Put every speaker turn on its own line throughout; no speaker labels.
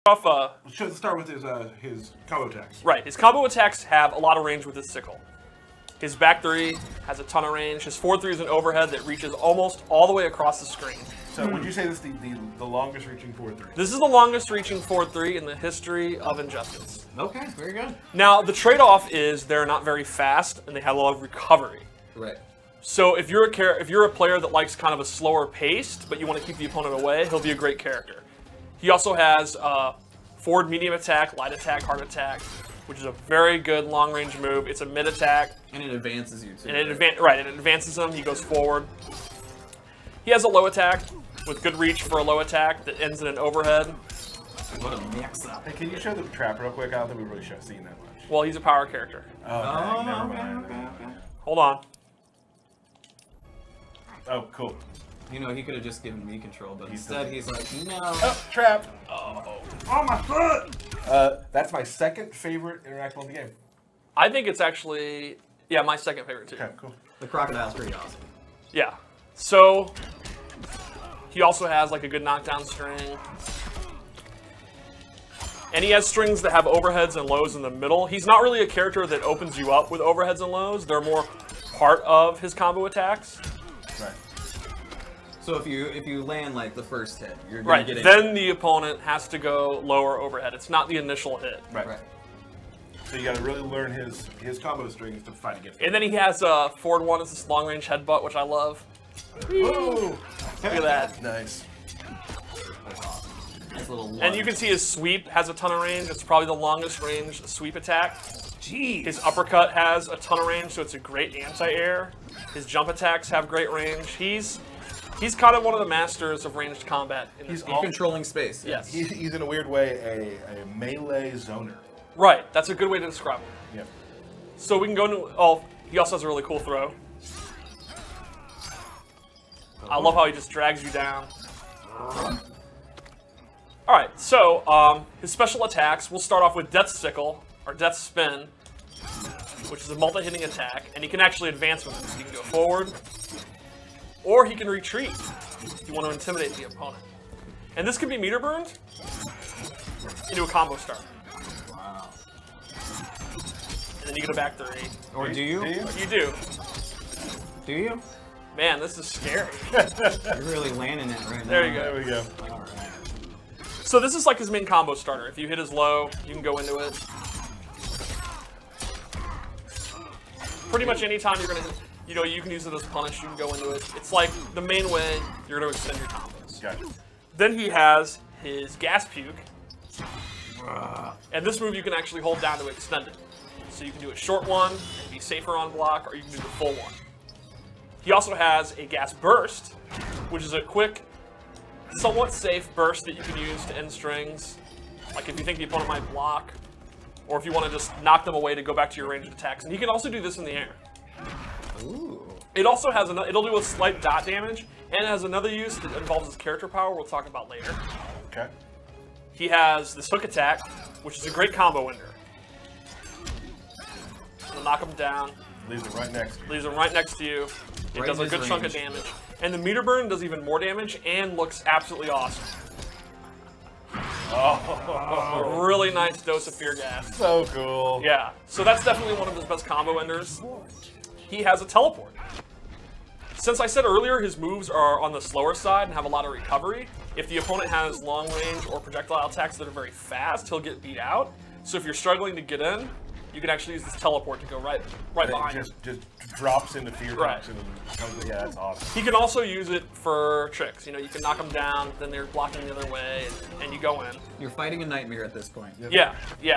Let's start with his combo attacks.
Right, his combo attacks have a lot of range with his sickle. His back three has a ton of range. His forward three is an overhead that reaches almost all the way across the screen.
So would you say this is the longest reaching forward three?
This is the longest reaching forward three in the history of Injustice.
Okay, very good.
Now, the trade-off is they're not very fast and they have a lot of recovery.
Right.
So if you're a player that likes kind of a slower paced, but you want to keep the opponent away, he'll be a great character. He also has forward medium attack, light attack, hard attack, which is a very good long-range move. It's a mid attack.
And it advances you too.
And it advances him. He goes forward. He has a low attack with good reach for a low attack that ends in an overhead.
What a mix-up.
Hey, can you show the trap real quick? I don't think we really seen that much.
Well, he's a power character.
Oh, never mind.
Okay.
Hold on.
Oh, cool.
You know, he could have just given me control, but instead he's like, no.
Oh, trap.
Oh,
my foot! That's my second favorite interactable in the game.
I think it's actually, yeah, my second favorite too.
Okay, cool.
The crocodile's pretty awesome.
Yeah. So, he also has like a good knockdown string. And he has strings that have overheads and lows in the middle. He's not really a character that opens you up with overheads and lows. They're more part of his combo attacks.
Right.
So if you land like the first hit, you're gonna get
then the opponent has to go lower overhead. It's not the initial hit.
Right. So you got to really learn his combo strings to fight against him.
And then he has a forward one. It's this long range headbutt, which I love.
Whoa!
Look at that.
Nice.
Nice little
and you can see his sweep has a ton of range. It's probably the longest range sweep attack.
Jeez.
His uppercut has a ton of range, so it's a great anti-air. His jump attacks have great range. He's kind of one of the masters of ranged combat.
He's controlling space.
Yes.
He's in a weird way a melee zoner.
Right. That's a good way to describe him.
Yep.
So we can go into. Oh, he also has a really cool throw. I love how he just drags you down. All right. So his special attacks. We'll start off with Death Sickle or Death Spin, which is a multi-hitting attack, and he can actually advance with it. So he can go forward, or he can retreat if you want to intimidate the opponent. And this can be meter burned into a combo start.
Wow.
And then you get a back three.
Or do you?
You do.
Do you?
Man, this is scary.
You're really landing it right now.
There you go.
There we go.
All right.
So this is like his main combo starter. If you hit his low, you can go into it. Pretty much anytime you're gonna hit, you can use it as punish, you can go into it. It's like the main way you're gonna extend your combos.
Gotcha.
Then he has his gas puke. And this move you can actually hold down to extend it. So you can do a short one and be safer on block, or you can do the full one. He also has a gas burst, which is a quick, somewhat safe burst that you can use to end strings. Like if you think the opponent might block, or if you want to just knock them away to go back to your ranged attacks. And he can also do this in the air.
Ooh.
It also has it'll do a slight dot damage, and it has another use that involves his character power we'll talk about later.
Okay.
He has this hook attack, which is a great combo ender. It'll knock him down.
Leaves him right next to you.
Leaves him right next to you. It does a good chunk of damage. And the meter burn does even more damage and looks absolutely awesome.
Oh.
A really nice dose of fear gas.
So cool.
Yeah, so that's definitely one of his best combo enders. He has a teleport. Since I said earlier his moves are on the slower side and have a lot of recovery, if the opponent has long range or projectile attacks that are very fast, he'll get beat out. So if you're struggling to get in, you can actually use this teleport to go right behind him.
Just drops into fear toxin and comes, yeah, that's awesome.
He can also use it for tricks. You can knock them down, then they're blocking the other way, and you go in.
You're fighting a nightmare at this point.
Yeah,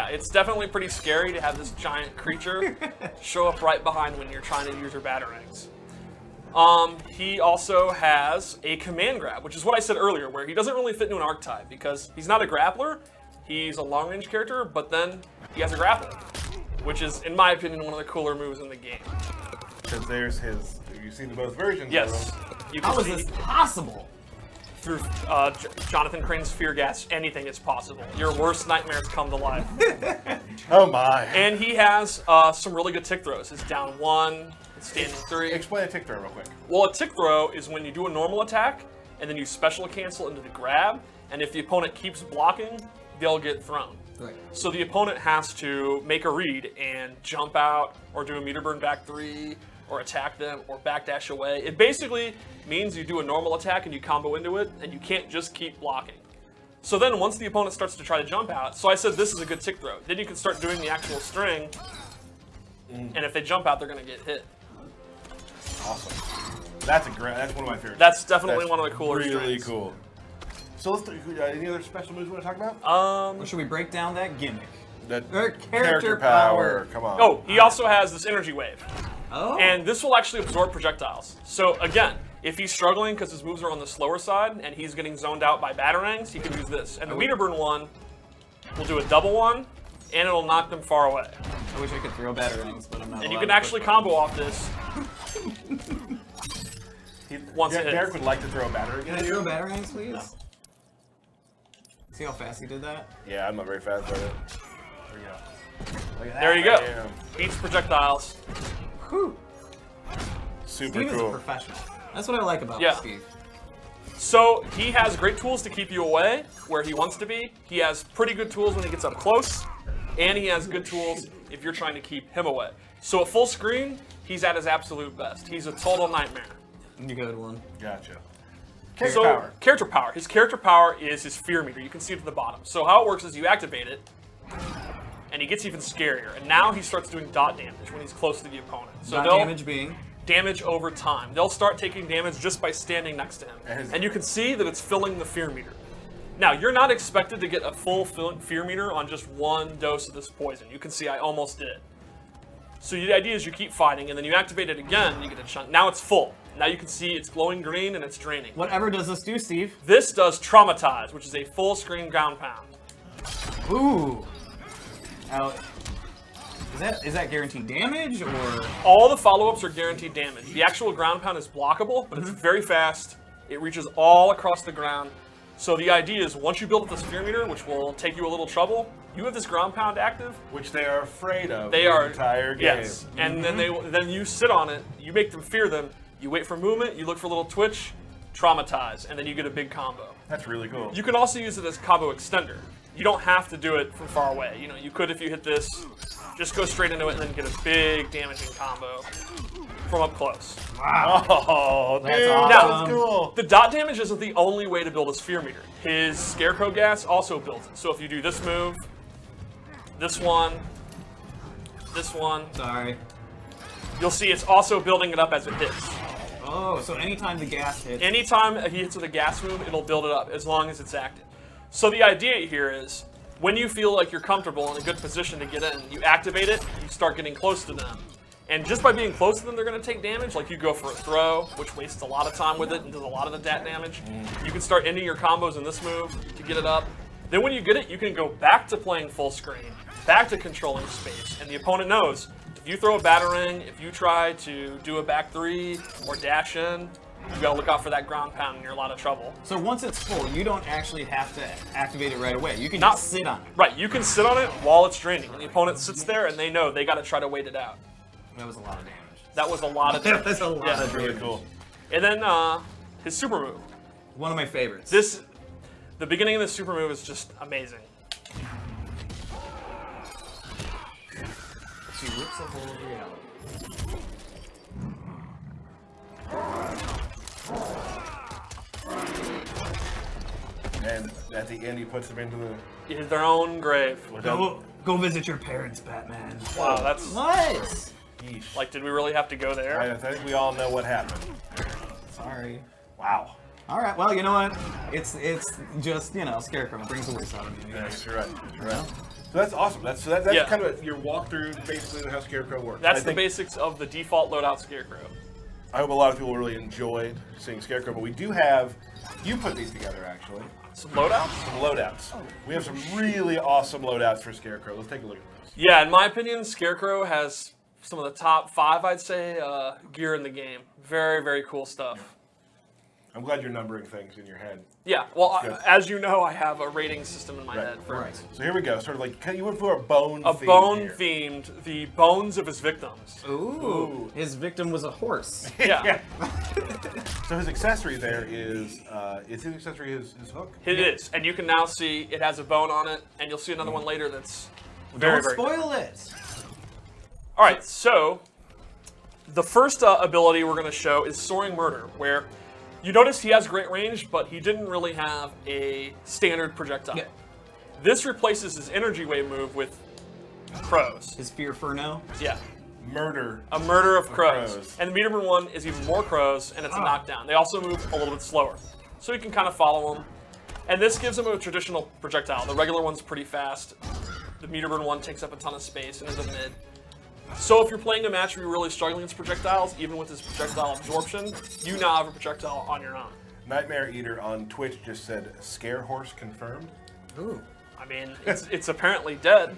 it's definitely pretty scary to have this giant creature show up right behind when you're trying to use your batarangs. He also has a command grab, which is what I said earlier, where he doesn't really fit into an archetype because he's not a grappler, he's a long-range character, but then he has a grapple, which is, in my opinion, one of the cooler moves in the game.
Because there's his, you've seen both versions.
Yes.
How is this possible?
Through Jonathan Crane's fear gas, anything is possible. Your worst nightmares come to life.
Oh my.
And he has some really good tick throws. His down one, his standing three.
Explain a tick throw real quick.
Well, a tick throw is when you do a normal attack, and then you special cancel into the grab, and if the opponent keeps blocking, they'll get thrown.
Right.
So the opponent has to make a read and jump out, or do a meter burn back 3, or attack them, or backdash away. It basically means you do a normal attack and you combo into it, and you can't just keep blocking. So then once the opponent starts to try to jump out, so I said this is a good tick throw. Then you can start doing the actual string, and if they jump out, they're going to get hit.
Awesome. That's one of my favorites.
That's definitely one of the cooler
really
strings.
cool. So let's any other special moves you want to talk about?
Or should we break down that gimmick?
That
Or
character power. Come on.
Oh, he also has this energy wave.
Oh.
And this will actually absorb projectiles. So again, if he's struggling because his moves are on the slower side and he's getting zoned out by batarangs, he can use this. And the meter burn one will do a double one, and it'll knock them far away.
I wish I could throw batarangs, but I'm not.
And you can actually combo off this. Once it hits.
Derek would like to throw a batter
Can I
again.
throw batarangs, please? No. See how fast he did that?
Yeah, I'm not very fast at it. There we go. Look at that.
There you go.
Damn.
Beats projectiles.
Whew.
Super
Steve is a
cool.
professional. That's what I like about
Yeah.
Steve.
So he has great tools to keep you away where he wants to be. He has pretty good tools when he gets up close, and he has good tools if you're trying to keep him away. So at full screen, he's at his absolute best. He's a total nightmare.
Good one.
Gotcha.
Character power. His character power is his fear meter. You can see it at the bottom. So how it works is you activate it, and he gets even scarier. And now he starts doing dot damage when he's close to the opponent. So
Dot
they'll
damage being?
damage over time. They'll start taking damage just by standing next to him. And you can see that it's filling the fear meter. Now, you're not expected to get a full fear meter on just one dose of this poison. You can see I almost did. So the idea is you keep fighting, and then you activate it again, and you get a chunk. Now it's full. Now you can see it's glowing green, and it's draining.
Whatever does this do, Steve?
This does Traumatize, which is a full screen ground pound.
Ooh. Now, is that guaranteed damage, or?
All the follow-ups are guaranteed damage. The actual ground pound is blockable, but it's very fast. It reaches all across the ground. So the idea is once you build up this fear meter, which will take you a little trouble, you have this ground pound active.
Which they are afraid of
They
the
are
entire game.
Yes, and then you sit on it. You make them fear them. You wait for movement. You look for a little twitch, traumatize, and then you get a big combo.
That's really cool.
You can also use it as combo extender. You don't have to do it from far away. You know, you could if you hit this, just go straight into it and then get a big damaging combo from up close.
Wow. Oh,
That's
dude,
awesome.
that's cool.
The dot damage isn't the only way to build his fear meter. His scarecrow gas also builds it. So if you do this move, this one,
Sorry.
you'll see it's also building it up as it hits.
Oh, so anytime the gas hits.
Anytime he hits with a gas move, it'll build it up as long as it's active. So the idea here is when you feel like you're comfortable in a good position to get in, you activate it, you start getting close to them. And just by being close to them, they're going to take damage. Like you go for a throw, which wastes a lot of time with it and does a lot of the DAT damage. You can start ending your combos in this move to get it up. Then when you get it, you can go back to playing full screen, back to controlling space. And the opponent knows if you throw a batarang, if you try to do a back 3 or dash in, you gotta look out for that ground pound and you're in a lot of trouble.
So once it's full, you don't actually have to activate it right away. You can just sit on it.
Right, you can sit on it while it's draining. And the opponent sits there and they know they gotta try to wait it out.
That was a lot of damage.
That was a lot of damage.
That's a lot of
Really
damage.
cool.
And then his super move.
One of my favorites.
The beginning of this super move is just amazing.
She rips a hole of reality.
And at the end, he puts them into the.
It is their own grave.
Go visit your parents, Batman.
Wow, that's
What?
Yeesh.
like, did we really have to go there?
I think we all know what happened.
Sorry.
Wow.
All right. Well, you know what? It's just Scarecrow brings the worst out of me.
Yes, you're right. You're right. So that's awesome. That's
Yeah.
kind of your walkthrough, basically, how Scarecrow works.
That's
I
the
think-
basics of the default loadout Scarecrow.
I hope a lot of people really enjoyed seeing Scarecrow, but we do have. You put these together, actually.
Some loadouts?
Some loadouts. We have some really awesome loadouts for Scarecrow. Let's take a look at those.
Yeah, in my opinion, Scarecrow has some of the top 5, I'd say, gear in the game. Very, very cool stuff.
I'm glad you're numbering things in your head.
Yeah, well,
Good.
as you know, I have a rating system in my head for
Right.
So here we go. Sort of like you went for a bone.
a
theme
bone-themed, the bones of his victims.
Ooh. His victim was a horse.
Yeah,
So his accessory there is his accessory his hook?
it is, and you can now see it has a bone on it, and you'll see another one later that's very,
Don't
very good.
spoil it.
All right, so the first ability we're going to show is Soaring Murder, where you notice he has great range, but he didn't really have a standard projectile.
Yeah.
This replaces his energy wave move with crows.
His Fear Furno.
Yeah,
Murder.
a murder of crows.
crows.
And the Meterburn one is even more crows, and it's a knockdown. They also move a little bit slower, so you can kind of follow them. And this gives him a traditional projectile. The regular one's pretty fast. The Meterburn one takes up a ton of space and is a mid. So if you're playing a match where you're really struggling with projectiles, even with his projectile absorption, you now have a projectile on your own.
Nightmare Eater on Twitch just said scare horse confirmed.
Ooh.
I mean, it's apparently dead.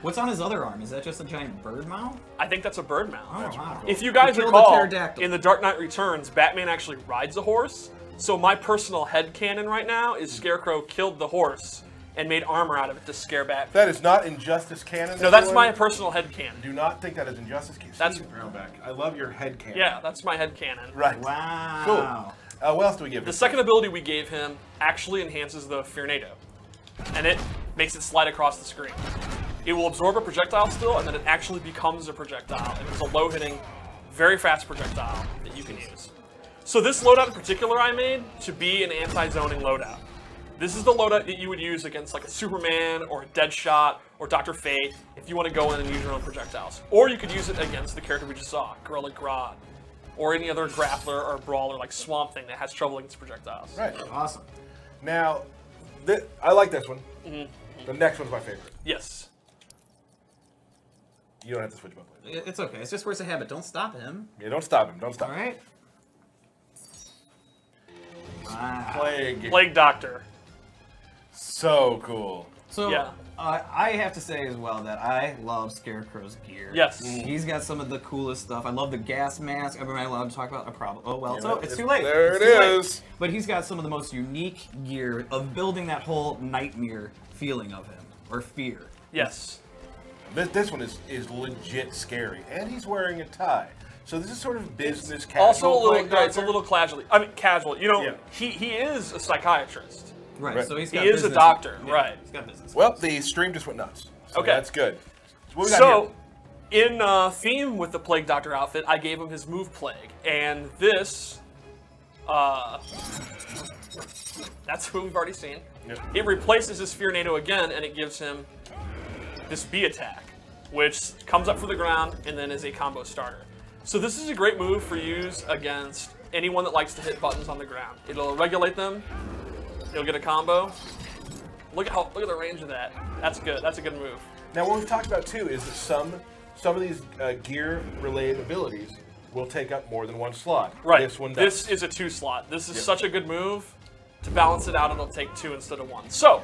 What's on his other arm? Is that just a giant bird mouth?
I think that's a bird mount.
Oh, wow.
If you guys
He killed a
recall,
pterodactyl.
in The Dark Knight Returns, Batman actually rides a horse. So my personal headcanon right now is Scarecrow killed the horse and made armor out of it to scare Batman.
That is not Injustice canon.
No, that's
everyone.
my personal headcanon.
Do not think that is Injustice canon.
That's-
Steve Brownback. I love your head canon.
Yeah, that's my headcanon.
Right.
Wow.
Cool. What else do we give
The
him?
second ability we gave him actually enhances the Fearnado, and it makes it slide across the screen. It will absorb a projectile still, and then it actually becomes a projectile, and it's a low-hitting, very fast projectile that you can use. So this loadout in particular I made to be an anti-zoning loadout. This is the loadout that you would use against like a Superman or a Deadshot or Dr. Fate if you want to go in and use your own projectiles. Or you could use it against the character we just saw, Gorilla Grodd, or any other grappler or brawler like Swamp Thing that has trouble against projectiles.
Right.
Awesome.
Now, I like this one. The next one's my favorite.
Yes.
You don't have to switch my plate.
It's okay. It's just force of habit. Don't stop him.
Yeah, don't stop him. Don't stop
All
him.
right. Wow.
Plague Doctor.
So cool.
So,
Yeah.
I have to say as well that I love Scarecrow's gear.
Yes.
He's got some of the coolest stuff. I love the gas mask. Am I allowed to talk about a problem? Oh, well,
Yeah,
it's too late.
There
It's
it
too late.
is.
But he's got some of the most unique gear of building that whole nightmare feeling of him, or fear.
Yes.
This one is legit scary, and he's wearing a tie. So this is sort of business casual.
Also a little,
Plague
it's a
Doctor.
little casual. I mean, casual. You know,
Yeah.
he is a psychiatrist.
Right,
Right.
so he's
He
got
is a
business-
doctor,
yeah,
right.
He's got business.
Well, the stream just went nuts. So
Okay.
that's good. So what we got
So,
here?
in theme with the Plague Doctor outfit, I gave him his move Plague, and this, that's what we've already seen.
Yep.
It replaces his Fearnado again, and it gives him this B attack, which comes up for the ground and then is a combo starter. So this is a great move for use against anyone that likes to hit buttons on the ground. It'll regulate them. It'll get a combo. Look at the range of that. That's good. That's a good move.
Now, what we've talked about too is that some of these gear-related abilities will take up more than one slot.
Right.
This one does.
This is a 2 slot. This is
Yep.
such a good move. To balance it out, it'll take 2 instead of 1. So,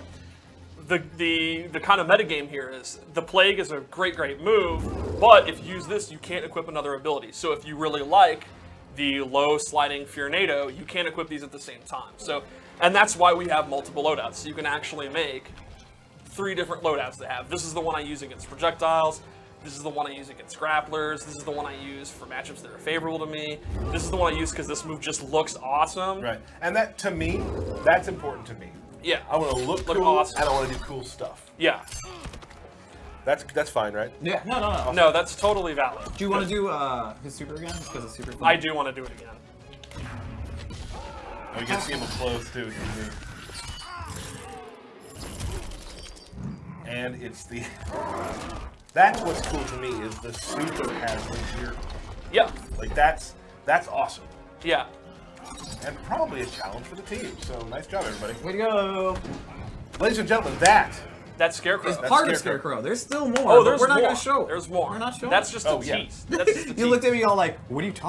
the kind of metagame here is the Plague is a great move, but if you use this, you can't equip another ability. So if you really like the low sliding Fearnado, you can't equip these at the same time. So, and that's why we have multiple loadouts. So you can actually make 3 different loadouts to have. This is the one I use against projectiles. This is the one I use against grapplers. This is the one I use for matchups that are favorable to me. This is the one I use because this move just looks awesome.
Right. And that, to me, that's important to me.
Yeah.
I want to look cool,
awesome.
and I want to do cool stuff.
Yeah.
That's fine, right?
Yeah, no.
No, that's totally valid.
Do you want to do his super again? Because it's super fun.
I do want to do it again.
Oh, you can see him up close too. And it's the. That's what's cool to me is the super has the gear.
Yeah.
Like that's awesome,
Yeah.
and probably a challenge for the team. So nice job, everybody.
Way to go!
Ladies and gentlemen, that
That's Scarecrow.
It's part of
Scarecrow.
Scarecrow. There's still more.
Oh,
but
there's
we're not
more.
going to show.
There's more.
We're not showing.
That's just a
Oh, yeah.
tease. That's just a tease.
You looked at me all like, what are you talking